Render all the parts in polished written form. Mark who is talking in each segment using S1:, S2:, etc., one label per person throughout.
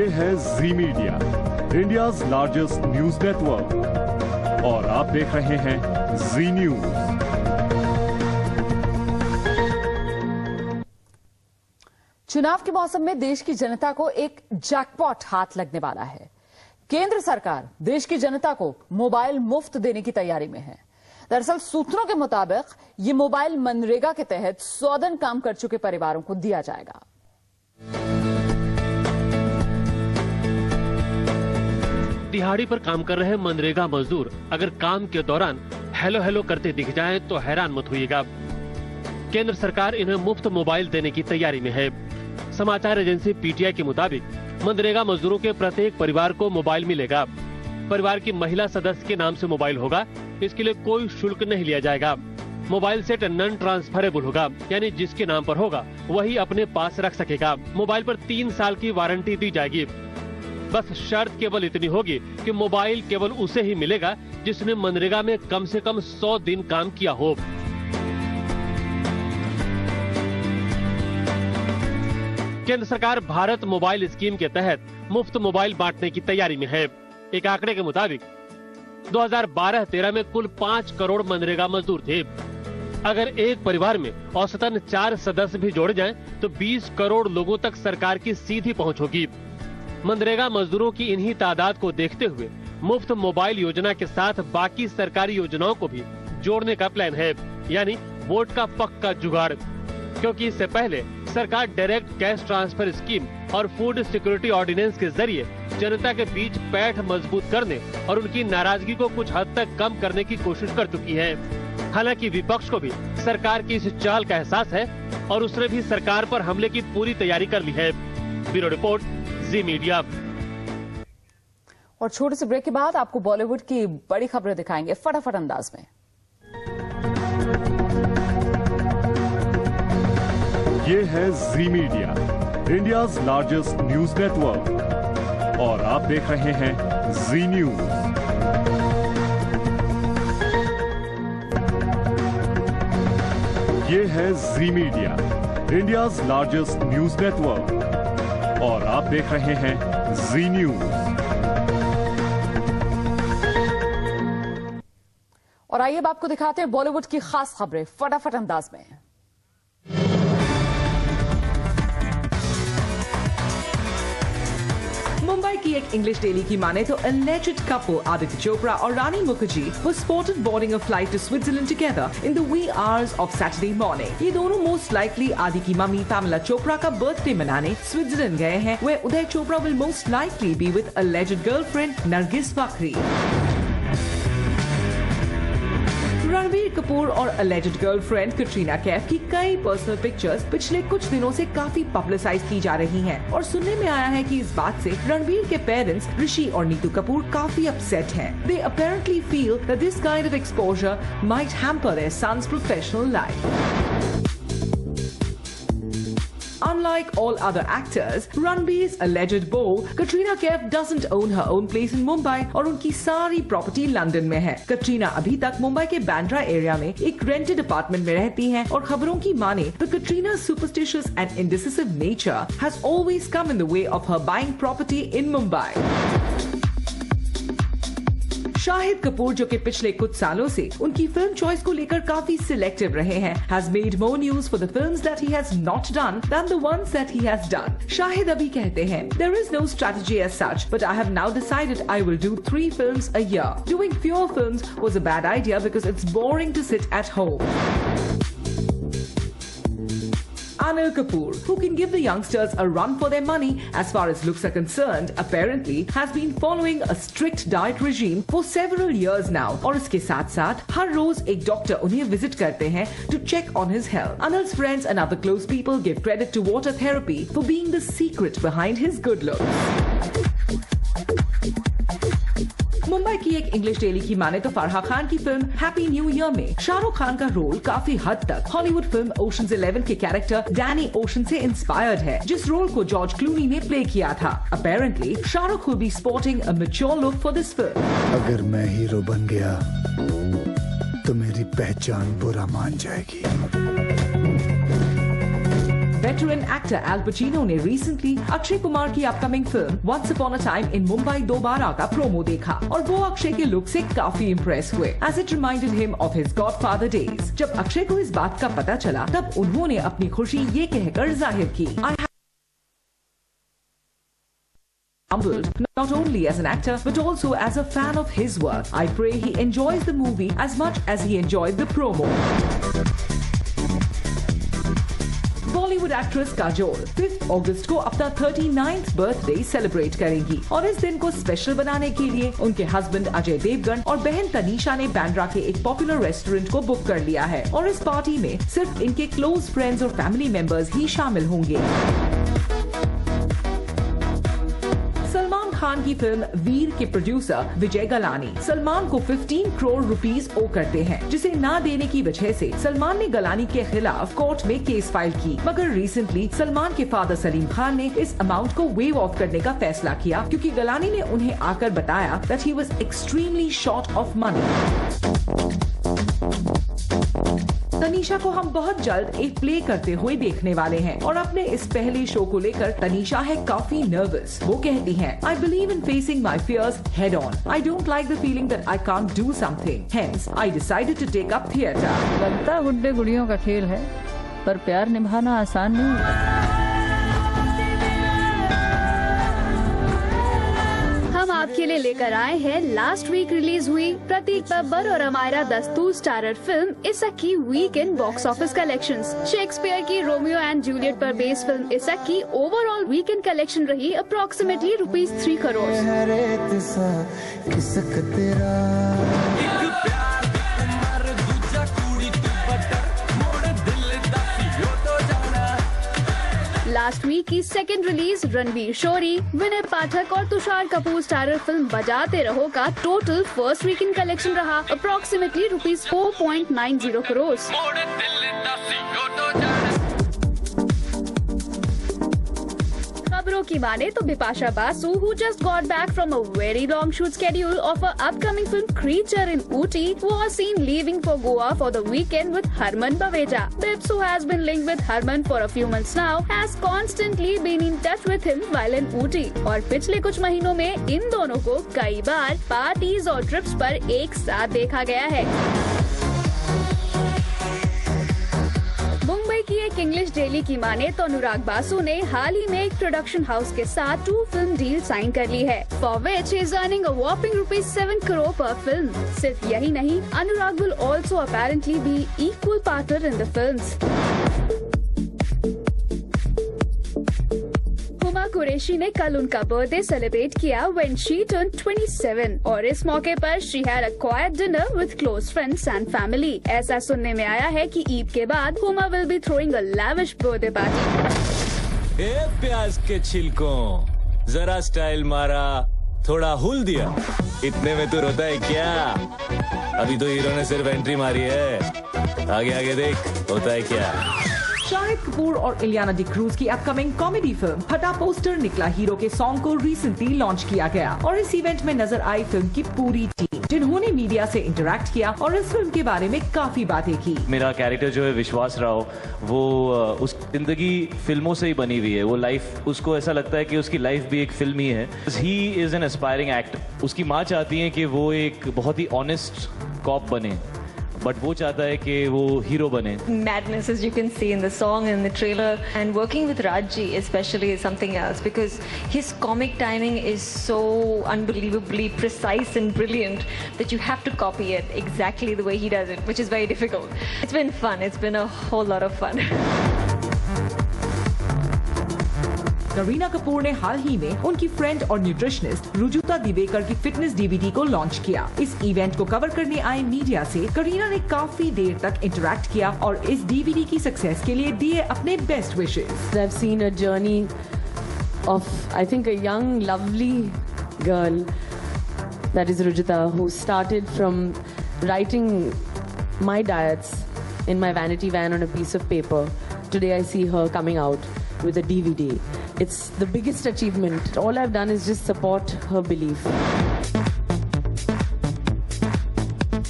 S1: ये है Zee media, India's largest news network और आप देख रहे हैं जी न्यूज।
S2: चुनाव के मौसम में देश की जनता को एक जैकपॉट हाथ लगने वाला है। केंद्र सरकार देश की जनता को मोबाइल मुफ्त देने की तैयारी में है। दरअसल सूत्रों के मुताबिक ये मोबाइल मनरेगा के तहत 100 दिन काम कर चुके परिवारों को दिया जाएगा।
S3: दिहाड़ी पर काम कर रहे मनरेगा मजदूर अगर काम के दौरान हेलो हेलो करते दिख जाएं तो हैरान मत होइएगा। केंद्र सरकार इन्हें मुफ्त मोबाइल देने की तैयारी में है। समाचार एजेंसी पीटीआई के मुताबिक मनरेगा मजदूरों के प्रत्येक परिवार को मोबाइल मिलेगा। परिवार की महिला सदस्य के नाम से मोबाइल होगा। इसके लिए कोई शुल्क नहीं लिया जाएगा। मोबाइल सेट नॉन ट्रांसफरेबल होगा, यानी जिसके नाम पर होगा वही अपने पास रख सकेगा। मोबाइल पर 3 साल की वारंटी दी जाएगी। बस शर्त केवल इतनी होगी कि मोबाइल केवल उसे ही मिलेगा जिसने मनरेगा में कम से कम 100 दिन काम किया हो। केंद्र सरकार भारत मोबाइल स्कीम के तहत मुफ्त मोबाइल बांटने की तैयारी में है। एक आंकड़े के मुताबिक 2012-13 में कुल 5 करोड़ मनरेगा मजदूर थे। अगर एक परिवार में औसतन 4 सदस्य भी जोड़े जाएं, तो 20 करोड़ लोगों तक सरकार की सीधी पहुंच होगी। मनरेगा मजदूरों की इन्हीं तादाद को देखते हुए मुफ्त मोबाइल योजना के साथ बाकी सरकारी योजनाओं को भी जोड़ने का प्लान है, यानी वोट का पक्का जुगाड़। क्योंकि इससे पहले सरकार डायरेक्ट कैश ट्रांसफर स्कीम और फूड सिक्योरिटी ऑर्डिनेंस के जरिए जनता के बीच पैठ मजबूत करने और उनकी नाराजगी को कुछ हद तक कम करने की कोशिश कर चुकी है। हालांकि विपक्ष को भी सरकार की इस चाल का एहसास है और उसने भी सरकार पर हमले की पूरी तैयारी कर ली है। ब्यूरो रिपोर्ट, जी मीडिया।
S2: और छोटे से ब्रेक के बाद आपको बॉलीवुड की बड़ी खबरें दिखाएंगे फटाफट अंदाज में।
S1: ये है Zee media, India's largest news network और आप देख रहे हैं जी न्यूज। ये है Zee media, India's largest news network और आप देख रहे हैं जी न्यूज।
S2: और आइए अब आपको दिखाते हैं बॉलीवुड की खास खबरें फटाफट अंदाज में।
S4: मुंबई की एक इंग्लिश डेली की माने तो alleged couple Aditya Chopra और रानी Mukherjee was spotted boarding a flight to Switzerland together in the wee hours of Saturday morning. ये दोनों most likely आदि की मम्मी Pamela Chopra का बर्थडे मनाने स्विट्जरलैंड गए हैं, where Uday Chopra will most likely be with alleged girlfriend Nargis Fakhri. Ranbir Kapoor और alleged girlfriend Katrina Kaif की कई पर्सनल पिक्चर्स पिछले कुछ दिनों से काफी पब्लिसाइज की जा रही हैं और सुनने में आया है कि इस बात से रणबीर के पेरेंट्स ऋषि और नीतू कपूर काफी अपसेट हैं। They apparently feel that this kind of exposure might hamper their son's professional life. Unlike all other actors, Ranbir's alleged beau, Katrina Kaif doesn't own her own place in Mumbai और उनकी सारी property London में है। कटरीना अभी तक मुंबई के Bandra area में एक रेंटेड अपार्टमेंट में रहती हैं और खबरों की माने तो Katrina's superstitious and indecisive nature has always come in the way of her buying property in Mumbai. Shahid Kapoor जो कि पिछले कुछ सालों से उनकी फिल्म चॉइस को लेकर काफी सिलेक्टिव रहे हैं, has made more news for the films that he has not done than the ones that he has done. Shahid अभी कहते हैं, there is no strategy as such, but I have now decided I will do 3 films a year. Doing fewer films was a bad idea because it's boring to sit at home. Anil Kapoor, who can give the youngsters a run for their money as far as looks are concerned, apparently has been following a strict diet regime for several years now. और इसके साथ-साथ हर रोज एक doctor उन्हें visit करते हैं to check on his health. Anil's friends and other close people give credit to water therapy for being the secret behind his good looks. Mumbai की एक English daily की माने तो फरहा खान की फिल्म हैप्पी न्यू ईयर में शाहरुख खान का रोल काफी हद तक हॉलीवुड फिल्म ओशंस 11 के कैरेक्टर डैनी ओशन से इंस्पायर्ड है, जिस रोल को जॉर्ज क्लूनी ने प्ले किया था। Apparently Shahrukh will be sporting a mature look for this film.
S5: अगर मैं हीरो बन गया तो मेरी पहचान बुरा मान जाएगी।
S4: Veteran actor Al Pacino ने recently अक्षय कुमार की upcoming film Once Upon a Time in Mumbai दोबारा का प्रोमो देखा और वो अक्षय के लुक से काफी इम्प्रेस हुए, as it reminded him of his Godfather days. जब अक्षय को इस बात का पता चला तब उन्होंने अपनी खुशी ये कहकर जाहिर की, humbled not only as an actor but also as a fan of his work. I pray he enjoys the movie as much as he enjoyed the promo. Bollywood actress Kajol 5 अगस्त को अपना 39th बर्थडे सेलिब्रेट करेंगी और इस दिन को special बनाने के लिए उनके हस्बैंड अजय देवगन और बहन तनीषा ने बांद्रा के एक पॉपुलर रेस्टोरेंट को बुक कर लिया है और इस पार्टी में सिर्फ इनके क्लोज फ्रेंड्स और फैमिली मेंबर्स ही शामिल होंगे। सलमान खान की फिल्म वीर के प्रोड्यूसर विजय गलानी सलमान को 15 करोड़ रुपीस ओ करते हैं, जिसे ना देने की वजह से सलमान ने गलानी के खिलाफ कोर्ट में केस फाइल की, मगर रिसेंटली सलमान के फादर सलीम खान ने इस अमाउंट को वेव ऑफ करने का फैसला किया क्योंकि गलानी ने उन्हें आकर बताया that he was extremely short of money. Tanisha को हम बहुत जल्द एक प्ले करते हुए देखने वाले हैं और अपने इस पहले शो को लेकर तनीषा है काफी नर्वस। वो कहती हैं, I believe in facing my fears head on. I don't like the feeling that I can't do something. Hence, I decided to take up theatre.
S6: लगता गुड्डे गुड़ियों का खेल है, पर प्यार निभाना आसान नहीं होता।
S7: हम आपके लिए लेकर आए हैं लास्ट वीक रिलीज हुई प्रतीक बब्बर और अमायरा दस्तूर स्टारर फिल्म इशक की weekend box office collections. Shakespeare की रोमियो एंड जूलियट पर बेस्ड फिल्म इशक की ओवरऑल वीकेंड कलेक्शन रही अप्रोक्सीमेटली ₹3 करोड़। लास्ट वीक की सेकंड रिलीज रणवीर शोरी, विनय पाठक और तुषार कपूर स्टारर फिल्म बजाते रहो का टोटल फर्स्ट वीकेंड कलेक्शन रहा अप्रोक्सीमेटली ₹4.90 करोड़। खबरों की माने तो Bipasha Basu, who just got back from a very long shoot schedule of her upcoming film Creature in Ooty, was seen leaving for Goa for the weekend with Harman Baweja. Bips, who has been linked with Harman for a few months now, has constantly been in touch with him while in Ooty. और पिछले कुछ महीनों में इन दोनों को कई बार parties और trips पर एक साथ देखा गया है। मुंबई की एक इंग्लिश डेली की माने तो अनुराग बासु ने हाल ही में एक प्रोडक्शन हाउस के साथ 2 फिल्म डील साइन कर ली है, for which he is earning a whopping ₹7 crore पर फिल्म। सिर्फ यही नहीं, Anurag will also apparently be equal partner in the films. Huma Qureshi ने कल उनका बर्थडे सेलिब्रेट किया when she turned 27 और इस मौके पर she had a quiet dinner with close friends and family। ऐसा सुनने में आया है कि ईद के बाद Huma will be throwing a lavish birthday party।
S8: ए प्याज के छिलकों, जरा स्टाइल मारा, थोड़ा हुल दिया, इतने में तो रोता है क्या? अभी तो हीरो ने सिर्फ एंट्री मारी है, आगे आगे देख होता है क्या।
S4: शाहिद कपूर और इलियाना डिक्रूज की अपकमिंग कॉमेडी फिल्म फटा पोस्टर निकला हीरो के सॉन्ग को रिसेंटली लॉन्च किया गया और इस इवेंट में नजर आई फिल्म की पूरी टीम, जिन्होंने मीडिया से इंटरैक्ट किया और इस फिल्म के बारे में काफी बातें की।
S9: मेरा कैरेक्टर जो है विश्वास राव, वो उस जिंदगी फिल्मों से ही बनी हुई है। वो लाइफ, उसको ऐसा लगता है कि उसकी लाइफ भी एक फिल्म ही है। He is an aspiring actor. उसकी माँ चाहती है कि वो एक बहुत ही ऑनेस्ट कॉप बने, बट वो चाहता है कि वो हीरो बने।
S10: Madness, as you can see in the song and the trailer, and working with Rajji especially is something else because his comic timing is so unbelievably precise and brilliant that you have to copy it exactly the way he does it, which is very difficult. It's been fun. It's been a whole lot of fun.
S4: Kareena Kapoor ने हाल ही में उनकी friend और nutritionist Rujuta Diwekar की fitness DVD को launch किया। इस event को cover करने आए मीडिया से करीना ने काफी देर तक इंटरैक्ट किया और इस डीवीडी की सक्सेस के लिए दिए अपने best wishes.
S11: I've seen a journey of, I think, a young, lovely girl, that is Rujuta, who started from writing my diets in my vanity van on a piece of paper. Today I see her coming out with a DVD. It's the biggest achievement. All I've done is just support her belief.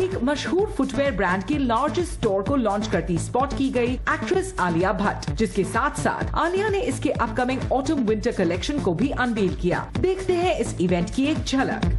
S4: एक मशहूर footwear brand के largest store को launch करती spot की गई actress Alia Bhatt, जिसके साथ साथ आलिया ने इसके अपकमिंग ऑटम विंटर कलेक्शन को भी अनवील किया। देखते हैं इस इवेंट की एक झलक।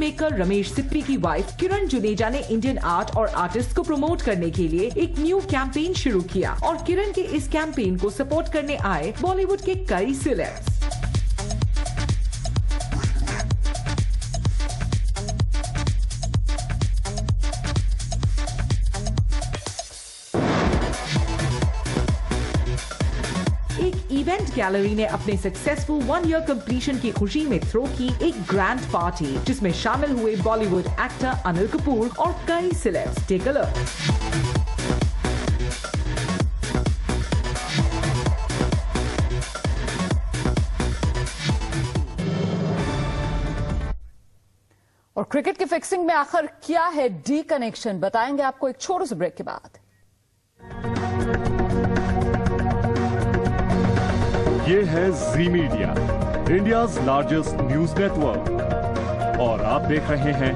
S4: मेकर रमेश सिप्पी की वाइफ किरण जुनेजा ने इंडियन आर्ट और आर्टिस्ट को प्रमोट करने के लिए एक न्यू कैंपेन शुरू किया और किरण के इस कैंपेन को सपोर्ट करने आए बॉलीवुड के कई सेलेब्स। इवेंट गैलरी ने अपने सक्सेसफुल 1 ईयर कंप्लीशन की खुशी में थ्रो की एक ग्रैंड पार्टी, जिसमें शामिल हुए बॉलीवुड एक्टर अनिल कपूर और कई सेलेब्स। Take a look.
S2: और क्रिकेट की फिक्सिंग में आखिर क्या है डी कनेक्शन, बताएंगे आपको एक छोटे से ब्रेक के बाद।
S1: ये है Zee media, India's largest news network, और आप देख रहे हैं